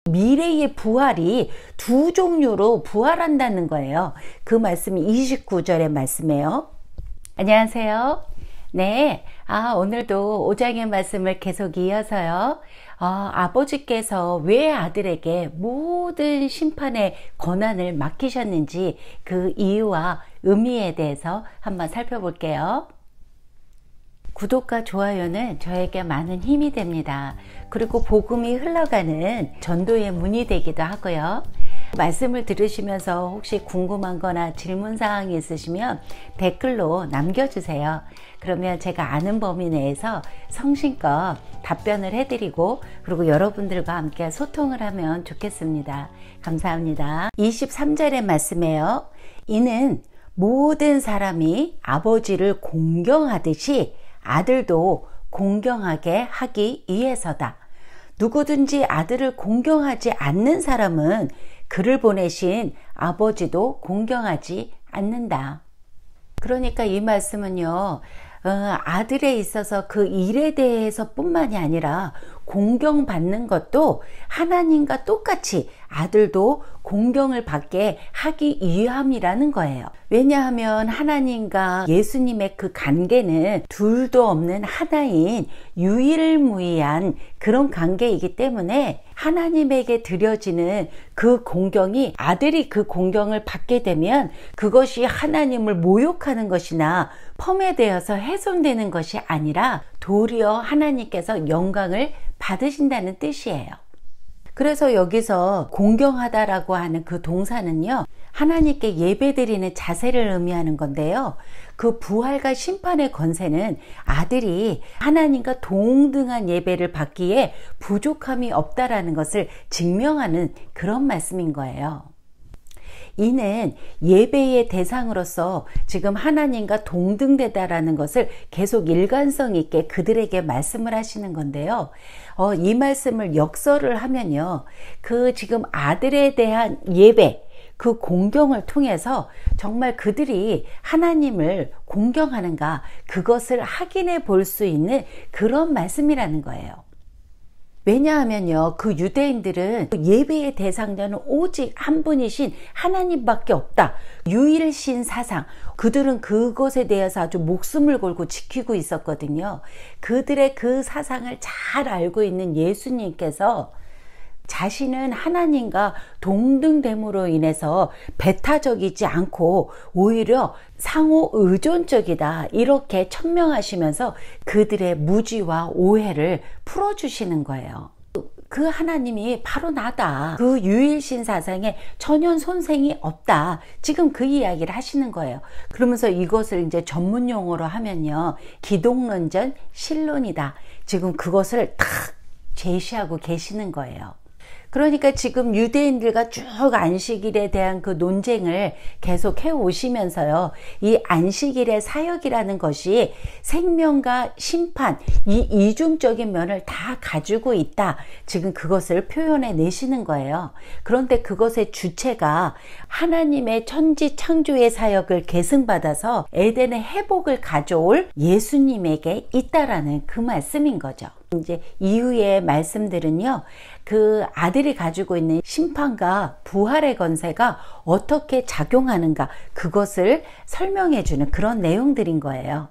미래의 부활이 두 종류로 부활한다는 거예요. 그 말씀이 29절의 말씀이에요. 안녕하세요. 네, 오늘도 5장의 말씀을 계속 이어서요. 아버지께서 왜 아들에게 모든 심판의 권한을 맡기셨는지 그 이유와 의미에 대해서 한번 살펴볼게요. 구독과 좋아요는 저에게 많은 힘이 됩니다. 그리고 복음이 흘러가는 전도의 문이 되기도 하고요. 말씀을 들으시면서 혹시 궁금한 거나 질문사항이 있으시면 댓글로 남겨주세요. 그러면 제가 아는 범위 내에서 성심껏 답변을 해드리고 그리고 여러분들과 함께 소통을 하면 좋겠습니다. 감사합니다. 23절의 말씀이에요. 이는 모든 사람이 아버지를 공경하듯이 아들도 공경하게 하기 위해서다. 누구든지 아들을 공경하지 않는 사람은 그를 보내신 아버지도 공경하지 않는다. 그러니까 이 말씀은요, 아들에 있어서 그 일에 대해서 뿐만이 아니라 공경받는 것도 하나님과 똑같이 아들도 공경을 받게 하기 위함이라는 거예요. 왜냐하면 하나님과 예수님의 그 관계는 둘도 없는 하나인 유일무이한 그런 관계이기 때문에 하나님에게 드려지는 그 공경이 아들이 그 공경을 받게 되면 그것이 하나님을 모욕하는 것이나 펌해되어서 훼손되는 것이 아니라 도리어 하나님께서 영광을 받으신다는 뜻이에요. 그래서 여기서 공경하다라고 하는 그 동사는요, 하나님께 예배드리는 자세를 의미하는 건데요. 그 부활과 심판의 권세는 아들이 하나님과 동등한 예배를 받기에 부족함이 없다라는 것을 증명하는 그런 말씀인 거예요. 이는 예배의 대상으로서 지금 하나님과 동등되다라는 것을 계속 일관성 있게 그들에게 말씀을 하시는 건데요. 이 말씀을 역설을 하면요. 그 지금 아들에 대한 예배, 그 공경을 통해서 정말 그들이 하나님을 공경하는가 그것을 확인해 볼 수 있는 그런 말씀이라는 거예요. 왜냐하면요, 그 유대인들은 예배의 대상자는 오직 한 분이신 하나님밖에 없다. 유일신 사상, 그들은 그것에 대해서 아주 목숨을 걸고 지키고 있었거든요. 그들의 그 사상을 잘 알고 있는 예수님께서 자신은 하나님과 동등됨으로 인해서 배타적이지 않고 오히려 상호 의존적이다 이렇게 천명하시면서 그들의 무지와 오해를 풀어주시는 거예요. 그 하나님이 바로 나다. 그 유일신 사상에 전혀 손색이 없다. 지금 그 이야기를 하시는 거예요. 그러면서 이것을 이제 전문 용어로 하면요, 기독론전 신론이다. 지금 그것을 탁 제시하고 계시는 거예요. 그러니까 지금 유대인들과 쭉 안식일에 대한 그 논쟁을 계속 해오시면서요, 이 안식일의 사역이라는 것이 생명과 심판, 이 이중적인 면을 다 가지고 있다. 지금 그것을 표현해 내시는 거예요. 그런데 그것의 주체가 하나님의 천지 창조의 사역을 계승받아서 에덴의 회복을 가져올 예수님에게 있다라는 그 말씀인 거죠. 이제 이후의 말씀들은요, 그 아들이 가지고 있는 심판과 부활의 권세가 어떻게 작용하는가 그것을 설명해 주는 그런 내용들인 거예요.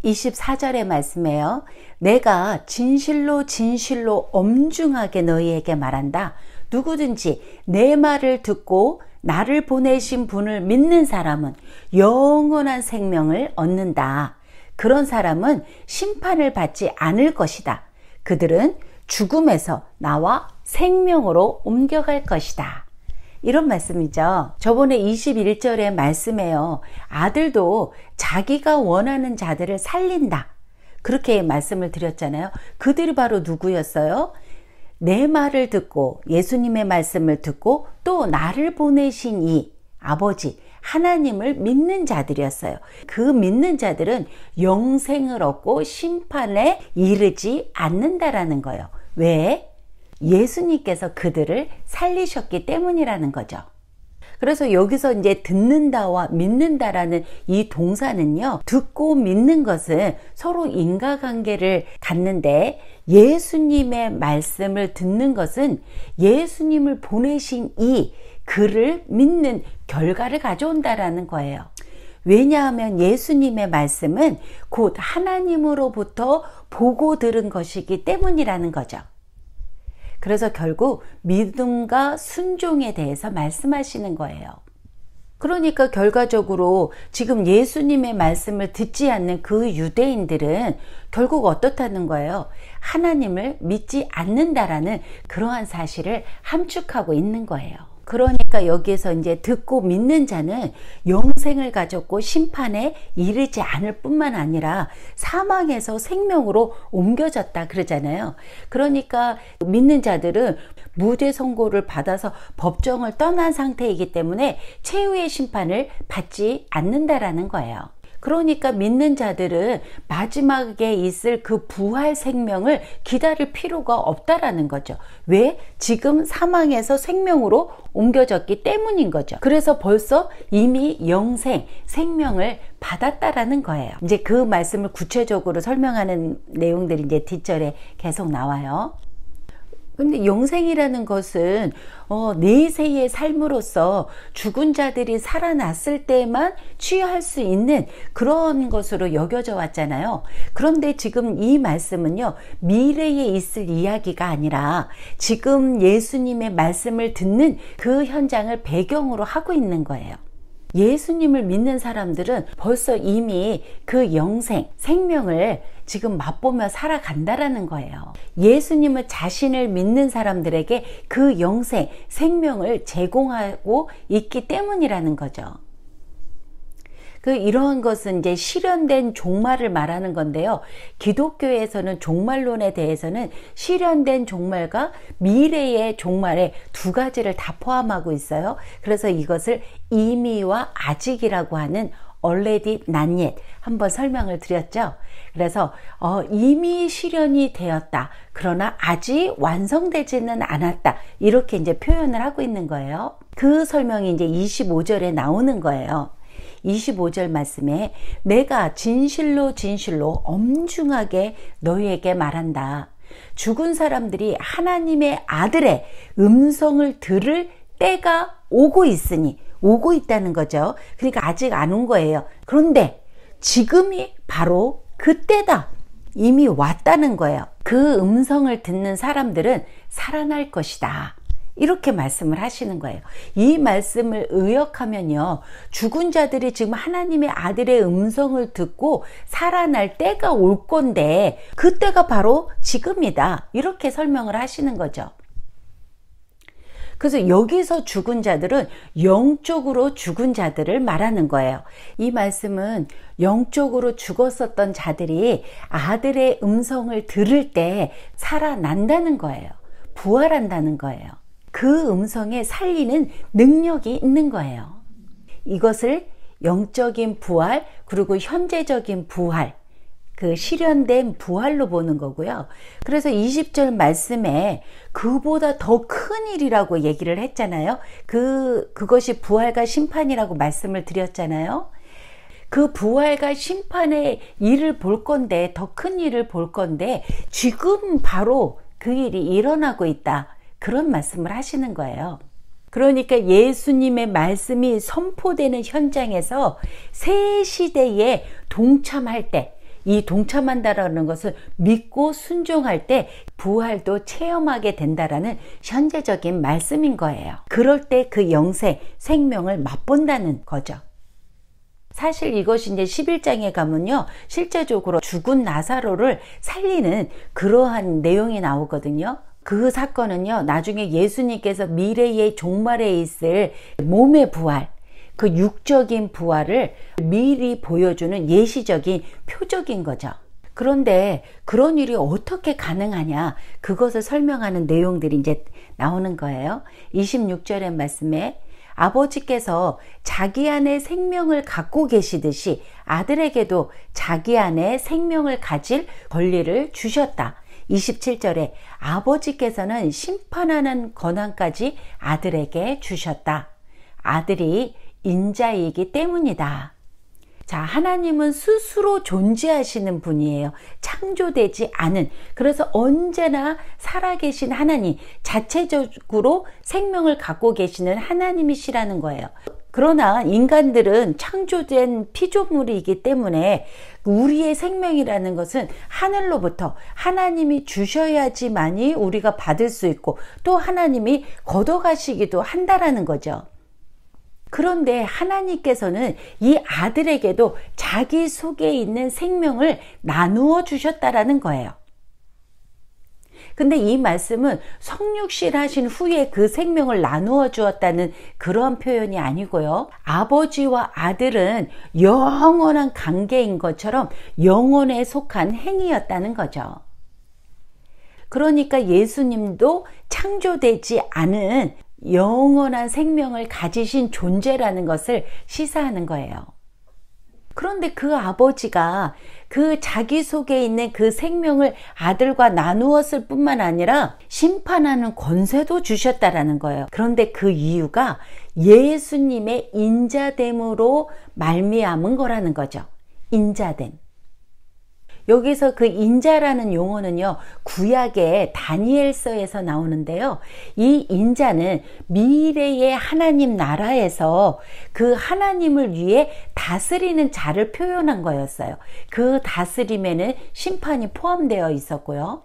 24절의 말씀이에요. 내가 진실로 진실로 엄중하게 너희에게 말한다. 누구든지 내 말을 듣고 나를 보내신 분을 믿는 사람은 영원한 생명을 얻는다. 그런 사람은 심판을 받지 않을 것이다. 그들은 죽음에서 나와 생명으로 옮겨갈 것이다. 이런 말씀이죠. 저번에 21절의 말씀이에요. 아들도 자기가 원하는 자들을 살린다. 그렇게 말씀을 드렸잖아요. 그들이 바로 누구였어요? 내 말을 듣고 예수님의 말씀을 듣고 또 나를 보내신 이 아버지 하나님을 믿는 자들이었어요. 그 믿는 자들은 영생을 얻고 심판에 이르지 않는다라는 거예요. 왜? 예수님께서 그들을 살리셨기 때문이라는 거죠. 그래서 여기서 이제 듣는다와 믿는다라는 이 동사는요, 듣고 믿는 것은 서로 인과관계를 갖는데, 예수님의 말씀을 듣는 것은 예수님을 보내신 이 그를 믿는 결과를 가져온다라는 거예요. 왜냐하면 예수님의 말씀은 곧 하나님으로부터 보고 들은 것이기 때문이라는 거죠. 그래서 결국 믿음과 순종에 대해서 말씀하시는 거예요. 그러니까 결과적으로 지금 예수님의 말씀을 듣지 않는 그 유대인들은 결국 어떻다는 거예요? 하나님을 믿지 않는다라는 그러한 사실을 함축하고 있는 거예요. 그러니까 여기에서 이제 듣고 믿는 자는 영생을 가졌고 심판에 이르지 않을 뿐만 아니라 사망에서 생명으로 옮겨졌다 그러잖아요. 그러니까 믿는 자들은 무죄 선고를 받아서 법정을 떠난 상태이기 때문에 최후의 심판을 받지 않는다라는 거예요. 그러니까 믿는 자들은 마지막에 있을 그 부활 생명을 기다릴 필요가 없다라는 거죠. 왜? 지금 사망에서 생명으로 옮겨졌기 때문인 거죠. 그래서 벌써 이미 영생, 생명을 받았다라는 거예요. 이제 그 말씀을 구체적으로 설명하는 내용들이 이제 뒷절에 계속 나와요. 근데 영생이라는 것은 내세의 삶으로서 죽은 자들이 살아났을 때만 취할 수 있는 그런 것으로 여겨져 왔잖아요. 그런데 지금 이 말씀은요, 미래에 있을 이야기가 아니라 지금 예수님의 말씀을 듣는 그 현장을 배경으로 하고 있는 거예요. 예수님을 믿는 사람들은 벌써 이미 그 영생, 생명을 지금 맛보며 살아간다라는 거예요. 예수님은 자신을 믿는 사람들에게 그 영생, 생명을 제공하고 있기 때문이라는 거죠. 이러한 것은 이제 실현된 종말을 말하는 건데요. 기독교에서는 종말론에 대해서는 실현된 종말과 미래의 종말의 두 가지를 다 포함하고 있어요. 그래서 이것을 이미와 아직이라고 하는 already not yet 한번 설명을 드렸죠. 그래서 이미 실현이 되었다. 그러나 아직 완성되지는 않았다. 이렇게 이제 표현을 하고 있는 거예요. 그 설명이 이제 25절에 나오는 거예요. 25절 말씀에 내가 진실로 진실로 엄중하게 너희에게 말한다. 죽은 사람들이 하나님의 아들의 음성을 들을 때가 오고 있으니, 오고 있다는 거죠. 그러니까 아직 안 온 거예요. 그런데 지금이 바로 그때다. 이미 왔다는 거예요. 그 음성을 듣는 사람들은 살아날 것이다. 이렇게 말씀을 하시는 거예요. 이 말씀을 의역하면요, 죽은 자들이 지금 하나님의 아들의 음성을 듣고 살아날 때가 올 건데 그때가 바로 지금이다. 이렇게 설명을 하시는 거죠. 그래서 여기서 죽은 자들은 영적으로 죽은 자들을 말하는 거예요. 이 말씀은 영적으로 죽었었던 자들이 아들의 음성을 들을 때 살아난다는 거예요. 부활한다는 거예요. 그 음성에 살리는 능력이 있는 거예요. 이것을 영적인 부활, 그리고 현재적인 부활, 그 실현된 부활로 보는 거고요. 그래서 20절 말씀에 그보다 더 큰 일이라고 얘기를 했잖아요. 그것이 부활과 심판이라고 말씀을 드렸잖아요. 그 부활과 심판의 일을 볼 건데, 더 큰 일을 볼 건데 지금 바로 그 일이 일어나고 있다. 그런 말씀을 하시는 거예요. 그러니까 예수님의 말씀이 선포되는 현장에서 새 시대에 동참할 때, 이 동참한다라는 것은 믿고 순종할 때 부활도 체험하게 된다라는 현재적인 말씀인 거예요. 그럴 때 그 영생, 생명을 맛본다는 거죠. 사실 이것이 이제 11장에 가면요, 실제적으로 죽은 나사로를 살리는 그러한 내용이 나오거든요. 그 사건은요, 나중에 예수님께서 미래의 종말에 있을 몸의 부활, 그 육적인 부활을 미리 보여주는 예시적인 표적인 거죠. 그런데 그런 일이 어떻게 가능하냐, 그것을 설명하는 내용들이 이제 나오는 거예요. 26절의 말씀에 아버지께서 자기 안에 생명을 갖고 계시듯이 아들에게도 자기 안에 생명을 가질 권리를 주셨다. 27절에 아버지께서는 심판하는 권한까지 아들에게 주셨다. 아들이 인자이기 때문이다. 자, 하나님은 스스로 존재하시는 분이에요. 창조되지 않은, 그래서 언제나 살아계신 하나님, 자체적으로 생명을 갖고 계시는 하나님이시라는 거예요. 그러나 인간들은 창조된 피조물이기 때문에 우리의 생명이라는 것은 하늘로부터 하나님이 주셔야지만이 우리가 받을 수 있고, 또 하나님이 걷어가시기도 한다라는 거죠. 그런데 하나님께서는 이 아들에게도 자기 속에 있는 생명을 나누어 주셨다라는 거예요. 근데 이 말씀은 성육신 하신 후에 그 생명을 나누어 주었다는 그러한 표현이 아니고요. 아버지와 아들은 영원한 관계인 것처럼 영혼에 속한 행위였다는 거죠. 그러니까 예수님도 창조되지 않은 영원한 생명을 가지신 존재라는 것을 시사하는 거예요. 그런데 그 아버지가 그 자기 속에 있는 그 생명을 아들과 나누었을 뿐만 아니라 심판하는 권세도 주셨다라는 거예요. 그런데 그 이유가 예수님의 인자됨으로 말미암은 거라는 거죠. 인자됨. 여기서 그 인자라는 용어는요, 구약의 다니엘서에서 나오는데요. 이 인자는 미래의 하나님 나라에서 그 하나님을 위해 다스리는 자를 표현한 거였어요. 그 다스림에는 심판이 포함되어 있었고요.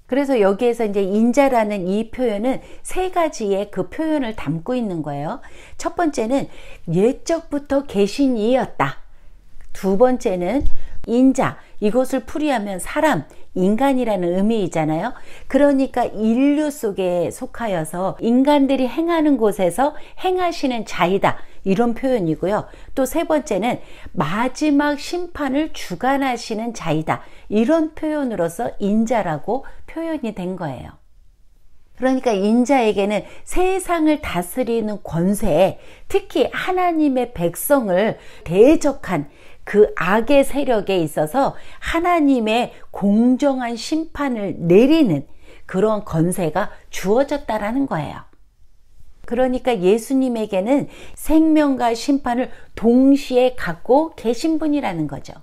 그래서 여기에서 이제 인자라는 이 표현은 세 가지의 그 표현을 담고 있는 거예요. 첫 번째는 옛적부터 계신 이였다. 두 번째는 인자, 이것을 풀이하면 사람, 인간이라는 의미이잖아요. 그러니까 인류 속에 속하여서 인간들이 행하는 곳에서 행하시는 자이다, 이런 표현이고요. 또 세 번째는 마지막 심판을 주관하시는 자이다, 이런 표현으로서 인자라고 표현이 된 거예요. 그러니까 인자에게는 세상을 다스리는 권세, 특히 하나님의 백성을 대적한 그 악의 세력에 있어서 하나님의 공정한 심판을 내리는 그런 권세가 주어졌다라는 거예요. 그러니까 예수님에게는 생명과 심판을 동시에 갖고 계신 분이라는 거죠.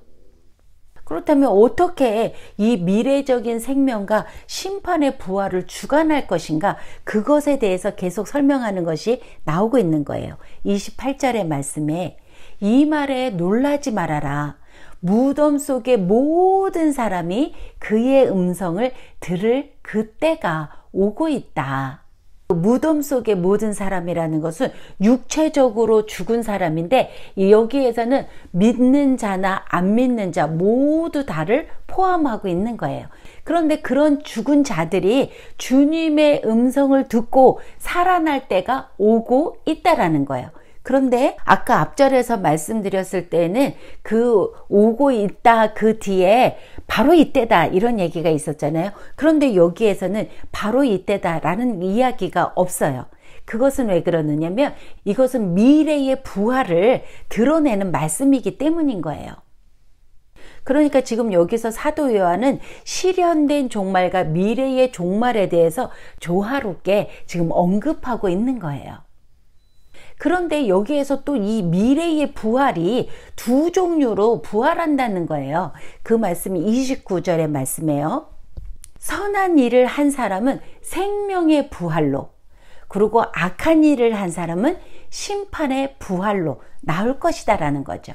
그렇다면 어떻게 이 미래적인 생명과 심판의 부활을 주관할 것인가, 그것에 대해서 계속 설명하는 것이 나오고 있는 거예요. 28절의 말씀에 이 말에 놀라지 말아라. 무덤 속의 모든 사람이 그의 음성을 들을 그때가 오고 있다. 무덤 속의 모든 사람이라는 것은 육체적으로 죽은 사람인데, 여기에서는 믿는 자나 안 믿는 자 모두 다를 포함하고 있는 거예요. 그런데 그런 죽은 자들이 주님의 음성을 듣고 살아날 때가 오고 있다라는 거예요. 그런데 아까 앞절에서 말씀드렸을 때는 그 오고 있다 그 뒤에 바로 이때다 이런 얘기가 있었잖아요. 그런데 여기에서는 바로 이때다 라는 이야기가 없어요. 그것은 왜 그러느냐면 이것은 미래의 부활을 드러내는 말씀이기 때문인 거예요. 그러니까 지금 여기서 사도 요한은 실현된 종말과 미래의 종말에 대해서 조화롭게 지금 언급하고 있는 거예요. 그런데 여기에서 또 이 미래의 부활이 두 종류로 부활한다는 거예요. 그 말씀이 29절의 말씀이에요. 선한 일을 한 사람은 생명의 부활로, 그리고 악한 일을 한 사람은 심판의 부활로 나올 것이다 라는 거죠.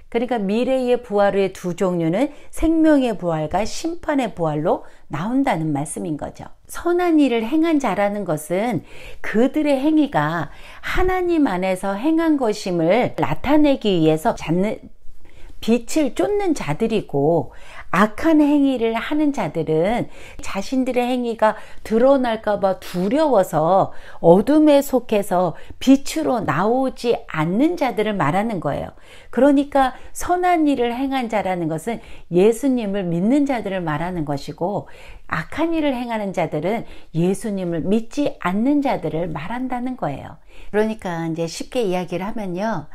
그러니까 미래의 부활의 두 종류는 생명의 부활과 심판의 부활로 나온다는 말씀인 거죠. 선한 일을 행한 자라는 것은 그들의 행위가 하나님 안에서 행한 것임을 나타내기 위해서 빛을 쫓는 자들이고, 악한 행위를 하는 자들은 자신들의 행위가 드러날까봐 두려워서 어둠에 속해서 빛으로 나오지 않는 자들을 말하는 거예요. 그러니까 선한 일을 행한 자라는 것은 예수님을 믿는 자들을 말하는 것이고, 악한 일을 행하는 자들은 예수님을 믿지 않는 자들을 말한다는 거예요. 그러니까 이제 쉽게 이야기를 하면요,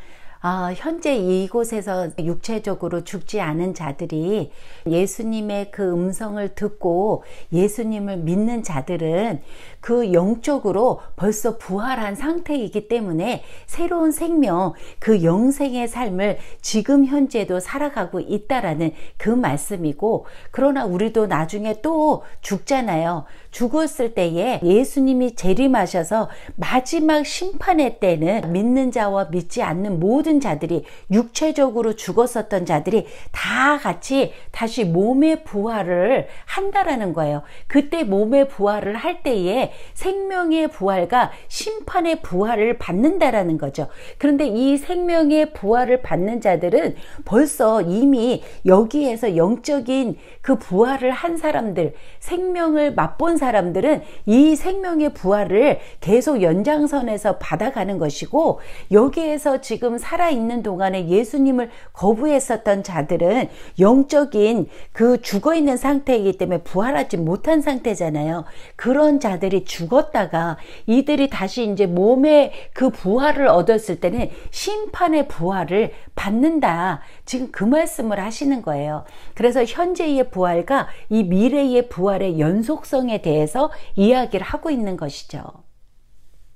현재 이곳에서 육체적으로 죽지 않은 자들이 예수님의 그 음성을 듣고 예수님을 믿는 자들은 그 영적으로 벌써 부활한 상태이기 때문에 새로운 생명, 그 영생의 삶을 지금 현재도 살아가고 있다라는 그 말씀이고, 그러나 우리도 나중에 또 죽잖아요. 죽었을 때에 예수님이 재림하셔서 마지막 심판의 때는 믿는 자와 믿지 않는 모든 자들이, 육체적으로 죽었었던 자들이 다 같이 다시 몸의 부활을 한다라는 거예요. 그때 몸의 부활을 할 때에 생명의 부활과 심판의 부활을 받는다라는 거죠. 그런데 이 생명의 부활을 받는 자들은 벌써 이미 여기에서 영적인 그 부활을 한 사람들, 생명을 맛본 사람들은 이 생명의 부활을 계속 연장선에서 받아가는 것이고, 여기에서 지금 살아있는 동안에 예수님을 거부했었던 자들은 영적인 그 죽어있는 상태이기 때문에 부활하지 못한 상태잖아요. 그런 자들이 죽었다가 이들이 다시 이제 몸의 그 부활을 얻었을 때는 심판의 부활을 받는다. 지금 그 말씀을 하시는 거예요. 그래서 현재의 부활과 이 미래의 부활의 연속성에 대해서 이야기를 하고 있는 것이죠.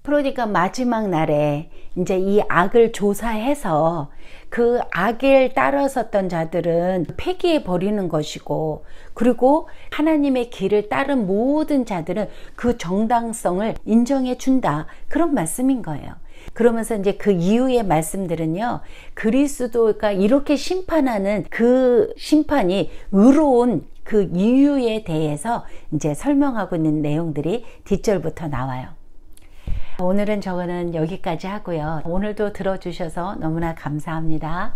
그러니까 마지막 날에 이제 이 악을 조사해서 그 악을 따라섰던 자들은 폐기해 버리는 것이고, 그리고 하나님의 길을 따른 모든 자들은 그 정당성을 인정해 준다. 그런 말씀인 거예요. 그러면서 이제 그 이후의 말씀들은요, 그리스도가 이렇게 심판하는 그 심판이 의로운 그 이유에 대해서 이제 설명하고 있는 내용들이 뒷절부터 나와요. 오늘은 저거는 여기까지 하고요. 오늘도 들어주셔서 너무나 감사합니다.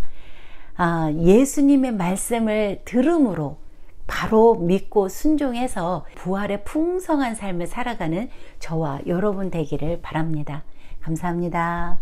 예수님의 말씀을 들음으로 바로 믿고 순종해서 부활의 풍성한 삶을 살아가는 저와 여러분 되기를 바랍니다. 감사합니다.